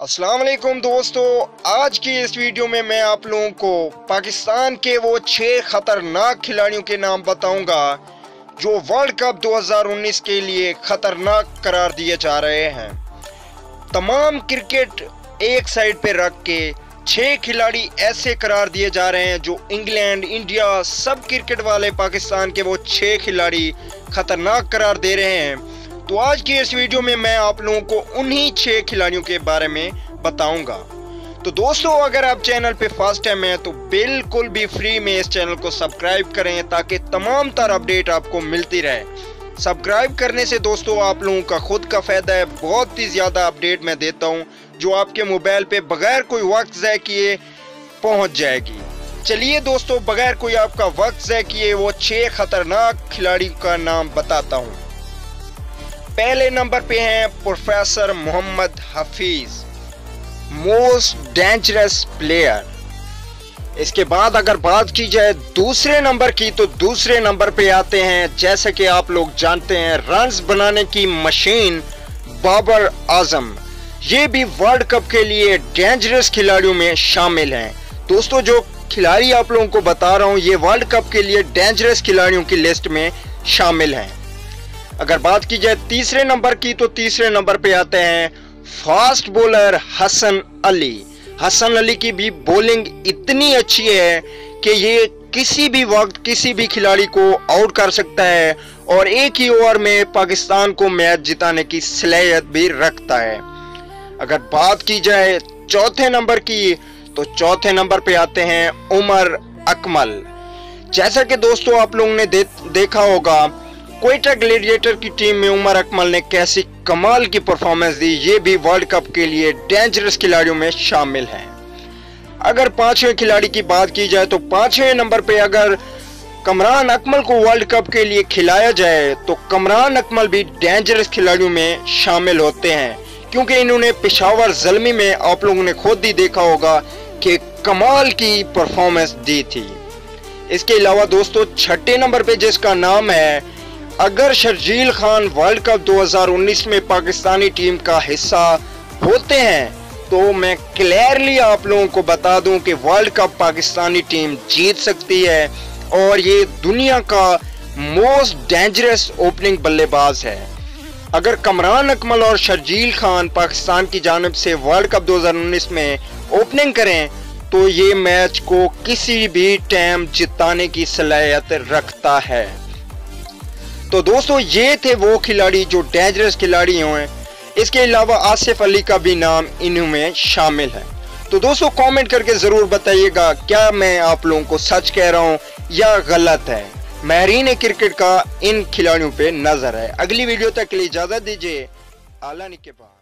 अस्सलाम वालेकुम दोस्तों, आज की इस वीडियो में मैं आप लोगों को पाकिस्तान के वो 6 खतरनाक खिलाड़ियों के नाम बताऊंगा जो वर्ल्ड कप 2019 के लिए खतरनाक करार दिए जा रहे हैं। तमाम क्रिकेट एक साइड पे रख के 6 खिलाड़ी ऐसे करार दिए जा रहे हैं जो इंग्लैंड, इंडिया, सब क्रिकेट वाले पाकिस्तान के वो 6 खिलाड़ी खतरनाक करार दे रहे हैं। तो आज की इस वीडियो में मैं आप लोगों को उन्हीं 6 खिलाड़ियों के बारे में बताऊंगा। तो दोस्तों, अगर आप चैनल पे फर्स्ट टाइम हैं तो बिल्कुल भी फ्री में इस चैनल को सब्सक्राइब करें ताकि तमाम तरह अपडेट आपको मिलती रहे। सब्सक्राइब करने से दोस्तों आप लोगों का खुद का फायदा है, बहुत ही ज़्यादा अपडेट मैं देता हूँ जो आपके मोबाइल पे बगैर कोई वक्त ज़ाय किए पहुँच जाएगी। चलिए दोस्तों, बगैर कोई आपका वक्त ज़ाय किए वो 6 खतरनाक खिलाड़ी का नाम बताता हूँ। पहले नंबर पे हैं professor Mohammad Hafeez, most dangerous player. इसके बाद अगर बात की जाए दूसरे नंबर की तो दूसरे नंबर पे आते हैं, जैसे कि आप लोग जानते हैं, रन्स बनाने की मशीन बाबर आजम। ये भी वर्ल्ड कप के लिए डेंजरस खिलाड़ियों में शामिल हैं। दोस्तों, जो खिलाड़ी आप लोगों को बता रहा हूँ ये वर्ल्ड कप के लिए डेंजरस खिलाड़ियों की लिस्ट में शामिल हैं। अगर बात की जाए तीसरे नंबर की तो तीसरे नंबर पे आते हैं फास्ट बॉलर हसन अली। हसन अली की भी बॉलिंग इतनी अच्छी है कि ये किसी भी वक्त किसी भी खिलाड़ी को आउट कर सकता है और एक ही ओवर में पाकिस्तान को मैच जिताने की सलाहियत भी रखता है। अगर बात की जाए चौथे नंबर की तो चौथे नंबर पे आते हैं उमर अकमल। जैसा कि दोस्तों आप लोगों ने देखा होगा क्वेटा ग्लैडिएटर की टीम में उमर अकमल ने कैसी कमाल की परफॉर्मेंस दी, ये भी वर्ल्ड कप के लिए डेंजरस खिलाड़ियों में शामिल हैं। अगर पांचवें खिलाड़ी की बात की जाए तो पांचवें नंबर पे अगर कमरान अकमल को वर्ल्ड कप के लिए खिलाया जाए तो कमरान अकमल भी डेंजरस खिलाड़ियों में शामिल होते हैं, क्योंकि इन्होंने पेशावर ज़ल्मी में आप लोगों ने खुद ही देखा होगा कि कमाल की परफॉर्मेंस दी थी। इसके अलावा दोस्तों छठे नंबर पे जिसका नाम है, अगर शर्जील खान वर्ल्ड कप 2019 में पाकिस्तानी टीम का हिस्सा होते हैं तो मैं क्लियरली आप लोगों को बता दूं कि वर्ल्ड कप पाकिस्तानी टीम जीत सकती है और ये दुनिया का मोस्ट डेंजरस ओपनिंग बल्लेबाज है। अगर कमरान अकमल और शर्जील खान पाकिस्तान की जानिब से वर्ल्ड कप 2019 में ओपनिंग करें तो ये मैच को किसी भी टाइम जिताने की सलाहियत रखता है। तो दोस्तों ये थे वो खिलाड़ी जो डेंजरस खिलाड़ी हैं। इसके अलावा आसिफ अली का भी नाम इनमें शामिल है। तो दोस्तों कमेंट करके ज़रूर बताइएगा क्या मैं आप लोगों को सच कह रहा हूँ या गलत है। माहिरीन क्रिकेट का इन खिलाड़ियों पे नज़र है। अगली वीडियो तक के लिए इजाज़त दीजिए। आला निके पास।